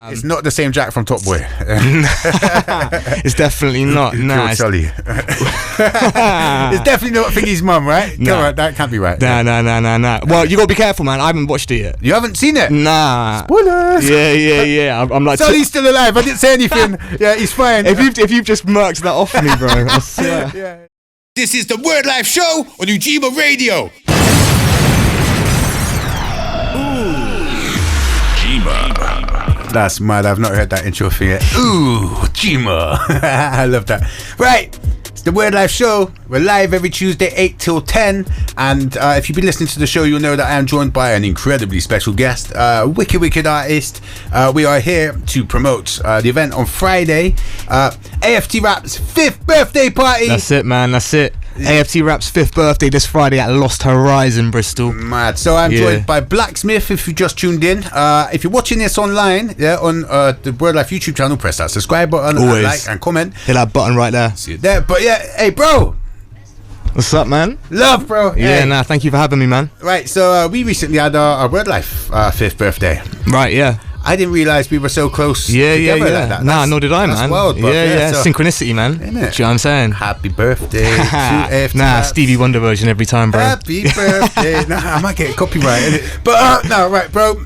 It's not the same Jack from Top Boy. It's definitely not. Nah, it's definitely not Thingy's mum, right? Nah. Come on, that can't be right. Nah. Well, you gotta be careful, man. I haven't watched it yet. You haven't seen it? Nah. Spoilers. Yeah. I'm like, Sully's still alive. I didn't say anything. Yeah, he's fine. If you've just murked that off me, bro, I swear. Yeah. This is the Wordlife show on Ujima Radio. That's mad. I've not heard that intro thing yet. Ooh, Ujima. I love that. Right. It's the Wordlife show. We're live every Tuesday, 8 till 10. And if you've been listening to the show, you'll know that I am joined by an incredibly special guest, wicked artist. We are here to promote the event on Friday. AFT Rap's 5th birthday party. That's it, man. That's it. AFT Rap's 5th birthday this Friday at Lost Horizon, Bristol. Mad. So I'm joined by Blacksmith. If you just tuned in, if you're watching this online, on the Wordlife YouTube channel, press that subscribe button, and like and comment. Hit that button right there. See it there. But yeah, hey, bro. What's up, man? Love, bro. Yeah, nah. Thank you for having me, man. Right. So we recently had our Wordlife 5th birthday. Right. Yeah. I didn't realise we were so close together like that. Nah, nor did I, man. Wild, bro. Yeah. So, synchronicity, man. Isn't it? Do you know what I'm saying? Happy birthday to AFT Raps. Stevie Wonder version every time, bro. Happy birthday. Nah, I might get copyright, innit? But no, right, bro.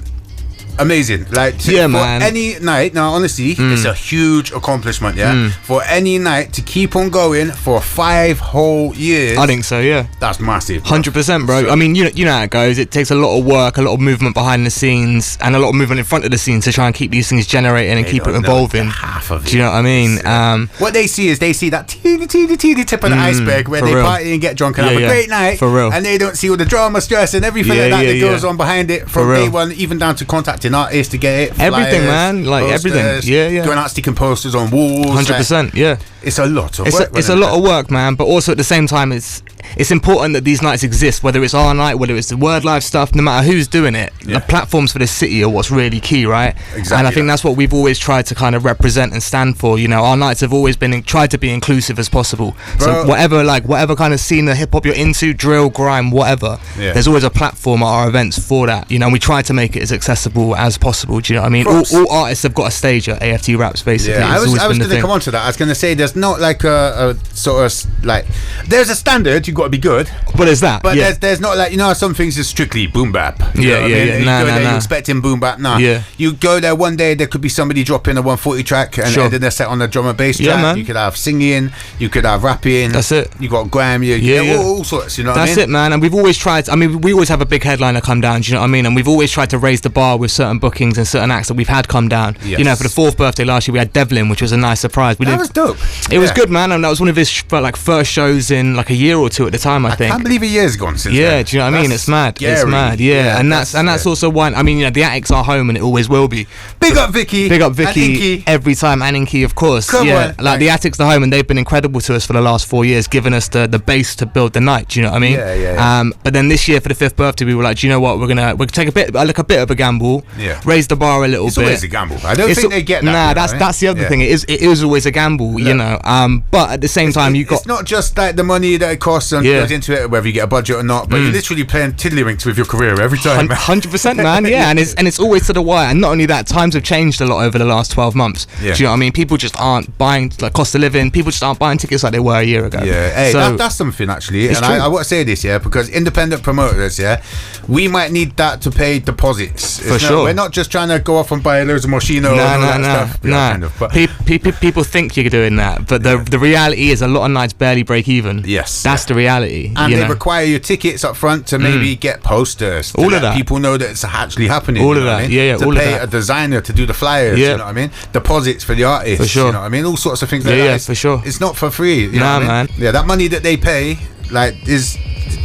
Amazing. Like, for man. any night, now honestly, it's a huge accomplishment, for any night to keep on going for 5 whole years. I think so, yeah. That's massive, 100%, bro. I mean, you know how it goes. It takes a lot of work, a lot of movement behind the scenes, and a lot of movement in front of the scenes to try and keep these things generating and keep it evolving. Half of it. Do you know what I mean? What they see is that teeny tip of the iceberg where they party and get drunk and have a great night. For real. And they don't see all the drama, stress, and everything like that goes on behind it from day one, even down to contacting artists to get it. Everything, man. Like posters, everything. Yeah. Going out sticking posters on walls. 100%. Yeah. It's a lot of work. It's a lot of work, man. But also at the same time, it's important that these nights exist. Whether it's our night, whether it's the Wordlife stuff, no matter who's doing it, the platforms for the city are what's really key, right? Exactly. And I think that's what we've always tried to kind of represent and stand for. You know, our nights have always been tried to be inclusive as possible. Bro. So whatever kind of scene of hip hop you're into, drill, grime, whatever, there's always a platform at our events for that. You know, and we try to make it as accessible as possible. Do you know what I mean? All artists have got a stage at AFT Raps, basically. Yeah, I was going to come on to that. I was going to say there's not like a sort of like there's a standard. You've got to be good. But there's that. But there's not like, you know, some things is strictly boom bap. You expecting boom bap. Nah. Yeah. You go there one day, there could be somebody dropping a 140 track and then they're set on the drum and bass track. Man. You could have singing. You could have rapping. That's it. You got grime. All sorts. You know what I mean? That's it, man. And we've always tried. I mean, we always have a big headliner come down. Do you know what I mean? And we've always tried to raise the bar with certain bookings and certain acts that we've had come down. Yes. You know, for the 4th birthday last year, we had Devlin, which was a nice surprise. That was dope. It was good, man, and that was one of his first shows in like a year or two at the time. I think. I can't believe a year's gone since. Yeah, do you know what I mean? It's mad. Scary. It's mad. Yeah, and that's also why. I mean, you know, the attic's our home, and it always will be. Big up Vicky every time, and Inky, of course. Come on, like the attic's the home, and they've been incredible to us for the last 4 years, giving us the base to build the night. Do you know what I mean? Yeah. But then this year for the 5th birthday, we were like, do you know what? We're gonna take a bit of a gamble. Yeah. Raise the bar a little bit. It's always a gamble. I don't think they get that. Nah, that's the other thing. It is always a gamble, you know. But at the same time, it's not just like the money that it costs and goes into it, whether you get a budget or not. But you're literally playing tiddlywinks with your career every time. 100%, man. Yeah, and it's always to the wire. And not only that, times have changed a lot over the last 12 months. Yeah. Do you know what I mean? People just aren't buying, like, cost of living. People just aren't buying tickets like they were a year ago. Yeah, hey, that's something actually. And I want to say this, because independent promoters, we might need that to pay deposits. For sure. We're not just trying to go off and buy loads of Moschino stuff. People think you're doing that, but the reality is a lot of nights barely break even. Yes. That's the reality. And they require your tickets up front to maybe get posters. All of that. People know that it's actually happening. All of that. To pay a designer to do the flyers. You know what I mean? Deposits for the artists. For sure. You know what I mean? All sorts of things like that. Yeah, for sure. It's not for free. You know what I mean? Man. Yeah, that money that they pay, like,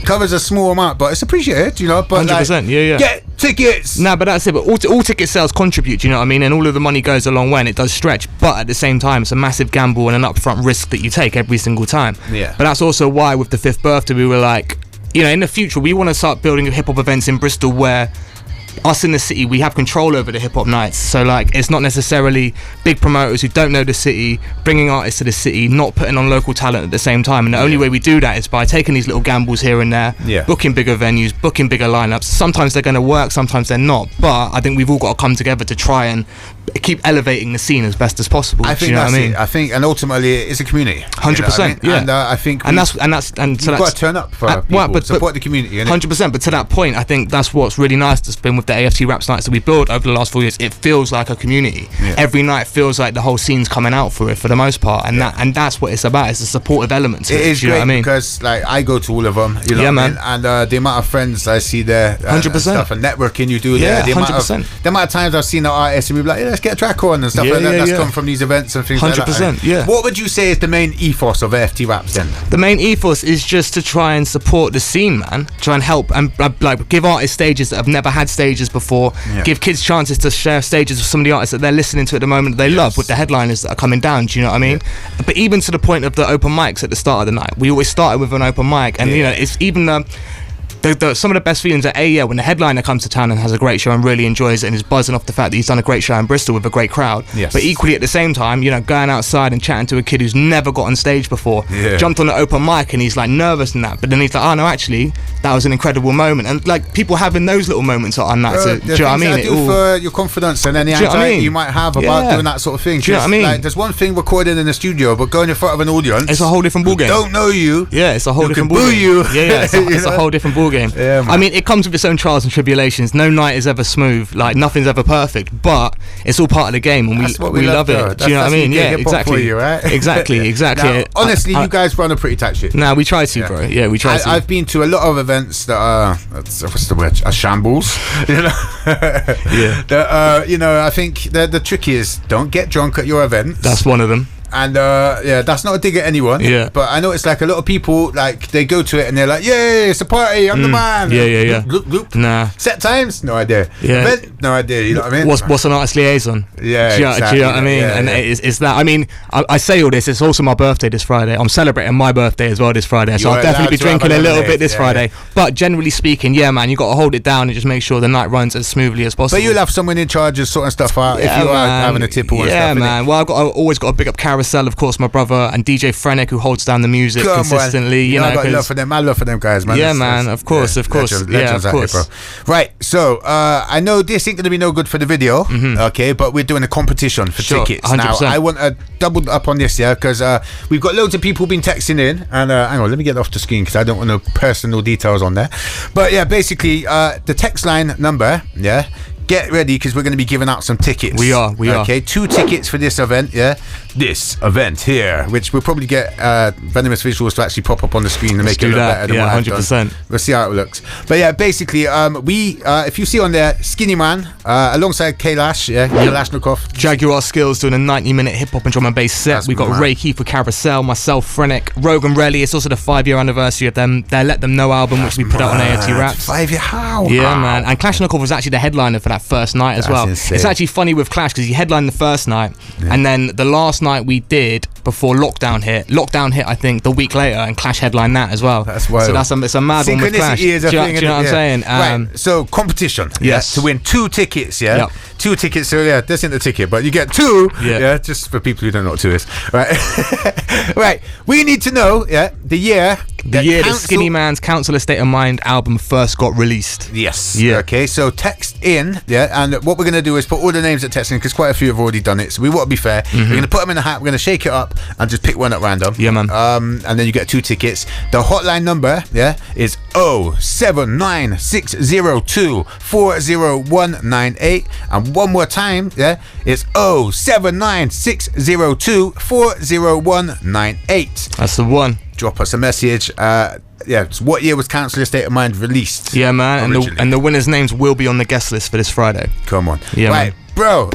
covers a small amount, but it's appreciated, you know. But 100%, get tickets. But that's it. But all ticket sales contribute, you know what I mean, and all of the money goes a long way, and it does stretch. But at the same time, it's a massive gamble and an upfront risk that you take every single time. Yeah. But that's also why with the 5th birthday, we were like, you know, in the future, we want to start building hip hop events in Bristol where us in the city, we have control over the hip hop nights. So like, it's not necessarily big promoters who don't know the city bringing artists to the city, not putting on local talent at the same time. And the only way we do that is by taking these little gambles here and there, booking bigger venues, booking bigger lineups. Sometimes they're going to work, sometimes they're not. But I think we've all got to come together to try and keep elevating the scene as best as possible. I think do you know that's what I mean? it. I think, and ultimately, it's a community. 100%. Yeah, and I think, and so you've got to turn up for people, support the community. 100%. But to that point, I think that's what's really nice that's been with the AFT Raps nights that we built over the last 4 years. It feels like a community. Yeah. Every night feels like the whole scene's coming out for it for the most part, and that's what it's about. It's a supportive element to it. Is do you know what I mean? Because like I go to all of them. You know what I mean? And the amount of friends I see there, 100%. stuff and networking you do there. The 100%. The amount of times I've seen the artists and we're like, let's get a track on and stuff like that. That's come from these events and things 100%, like that. 100%. Yeah. What would you say is the main ethos of AFT Raps then? The main ethos is just to try and support the scene, man. Try and help and like give artists stages that have never had stages before. Yeah. Give kids chances to share stages with some of the artists that they're listening to at the moment that they love, with the headliners that are coming down. Do you know what I mean? Yeah. But even to the point of the open mics at the start of the night, we always started with an open mic, and you know, it's even some of the best feelings are when the headliner comes to town and has a great show and really enjoys it and is buzzing off the fact that he's done a great show in Bristol with a great crowd. Yes. But equally at the same time, you know, going outside and chatting to a kid who's never got on stage before, jumped on an open mic and he's like nervous and that, but then he's like, oh no, actually that was an incredible moment. And like people having those little moments on that, do you know what I mean? For your confidence and any anxiety you might have about doing that sort of thing. Do you know what I mean? Like, there's one thing recording in the studio, but going in front of an audience, it's a whole different ballgame. Don't know you. Yeah, it's a whole different ballgame. Yeah, it's a whole different ballgame. Yeah, I mean, it comes with its own trials and tribulations. No night is ever smooth. Like nothing's ever perfect, but it's all part of the game, and we love it. Do you know what I mean? Yeah, exactly. You, right? Exactly. Now, honestly, you guys run a pretty tight ship. Nah, we try to, bro. Yeah, we try to. I've been to a lot of events that are what's the word? A shambles. You know. Yeah. That you know, I think the trick is don't get drunk at your events. That's one of them. And that's not a dig at anyone. Yeah. But I know it's like a lot of people, like they go to it and they're like, "Yay, it's a party! I'm the man." Yeah. Loop. Nah. Set times? No idea. Yeah. Event? No idea. You know what I mean? What's an artist liaison? Yeah. Do you know what I mean? And it's that. I mean, I say all this. It's also my birthday this Friday. I'm celebrating my birthday as well this Friday, so I'll definitely be drinking a little bit this Friday. But generally speaking, yeah, man, you got to hold it down and just make sure the night runs as smoothly as possible. But you'll have someone in charge of sorting stuff out if you are having a tipple and stuff. Yeah, man. Well, I've always got to big up Carousel, of course, my brother, and DJ Frenick, who holds down the music consistently. You know, I got love for them. I love for them guys, man. Yeah, man. Of course. Legends of course. Here, right. So I know this ain't gonna be no good for the video, okay? But we're doing a competition for tickets 100%. now. I want to double up on this, because we've got loads of people been texting in, and hang on, let me get off the screen because I don't want no personal details on there. But yeah, basically, the text line number, get ready because we're going to be giving out some tickets. We are. Okay, 2 tickets for this event, this event here, which we'll probably get Venomous visuals to actually pop up on the screen and make it look better than what I've 100%. done. We'll see how it looks. But yeah, basically, we if you see on there, Skinny Man alongside Kailash, Kalashnikov. Jaguar Skills doing a 90-minute hip-hop and drum and bass set. We've got Ray Keith for Carousel, myself, Frenick, Rogan Relly. It's also the 5-year anniversary of them. Their Let Them Know album, which we put out on AFT Raps. 5-year, how? Yeah, man. And Kalashnikov was actually the headliner for that first night as well. Insane. It's actually funny with Clash because he headlined the first night, and then the last night we did before lockdown hit, I think the week later, and Clash headlined that as well. That's wild. So it's a mad one with Clash. Do you know what I'm saying? Right. So competition. Yes. To win 2 tickets. Yeah. Yep. 2 tickets. So yeah, this isn't the ticket, but you get 2. Yeah. Just for people who don't know what 2 is. Right. Right. We need to know. The year. The year the Skinny Man's Council of State of Mind album first got released. Yes. Yeah. Okay. So text in. And what we're gonna do is put all the names that text in because quite a few have already done it. So we want to be fair. We're gonna put them in a hat. We're gonna shake it up and just pick one at random. Yeah, man. And then you get 2 tickets. The hotline number, is 07960240198. And one more time, it's 07960240198. That's the one. Drop us a message. So what year was Council of State of Mind released? Yeah, man. And the winners' names will be on the guest list for this Friday. Come on. Yeah, right, man. Bro.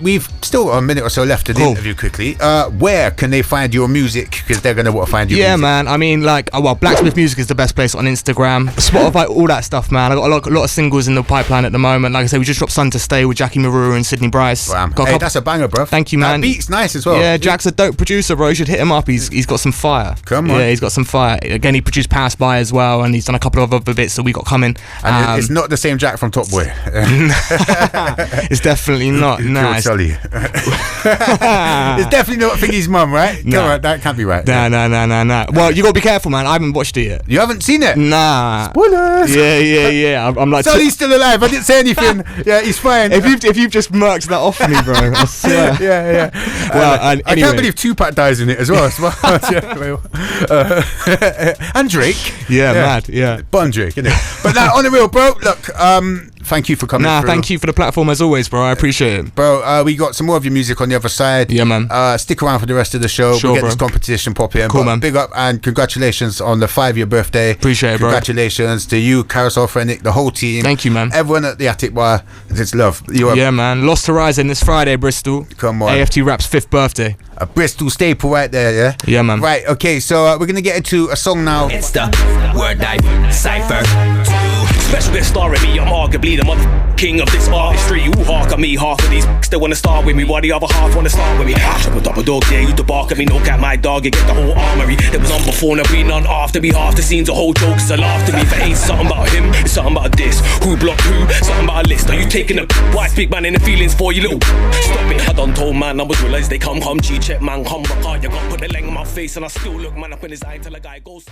We've still got a minute or so left to the interview quickly. Where can they find your music? Because they're going to want to find your music. Yeah, man. I mean, Blacksmith Music is the best place on Instagram. Spotify, all that stuff, man. I got a lot of singles in the pipeline at the moment. Like I said, we just dropped Sun to Stay with Jackie Maruru and Sydney Bryce. Hey, that's a banger, bro. Thank you, man. That beat's nice as well. Yeah, Jack's a dope producer, bro. You should hit him up. He's got some fire. Come on. Yeah, he's got some fire. Again, he produced Pass By as well, and he's done a couple of other bits that we got coming. And it's not the same Jack from Top Boy. It's definitely not. Nah, it's Dolly. It's definitely not Thingy's mum, right? Nah. Come on, that can't be right. Nah. Well, you gotta be careful, man. I haven't watched it yet. You haven't seen it? Nah. Spoilers. Yeah. I'm like. Dolly's still alive. I didn't say anything. Yeah, he's fine. If you've just murked that off me, bro, I swear. Yeah. Well, I anyway. can't believe Tupac dies in it as well. And Drake. Yeah, mad. Yeah. Bon Drake, isn't it? But now, on the real, bro. Look, thank you for coming. Nah, through. thank you for the platform as always, bro. I appreciate it. Bro, we got some more of your music on the other side. Yeah, man. Stick around for the rest of the show. Sure, we'll get bro. this competition popping. Cool, But man. Big up and congratulations on the 5-year birthday. Appreciate it, bro. Congratulations to you, Carousel Phrenic, the whole team. Thank you, man. Everyone at the Attic Bar. It's love. Yeah, man. Lost Horizon this Friday, Bristol. Come on. AFT Rap's 5th birthday. A Bristol staple right there, yeah? Yeah, man. Right, okay, so we're going to get into a song now. It's the Wordlife Cypher 2. Special guest starring me, I'm arguably the king of this artistry. Who hark at me, half of these still wanna start with me, while the other half wanna start with me. Triple double dog, yeah, you to bark at me, no cat my dog, you get the whole armory. There was none before, now be none after me. Half the scenes, a whole joke's a laugh to me. If it ain't something about him, it's something about a diss. Who blocked who, something about a list. Are you taking a why speak man in the feelings for you little? Stop it, I done told man, numbers realize they come, G check man, come, but you got put the length on my face and I still look man up in his eye till a guy goes.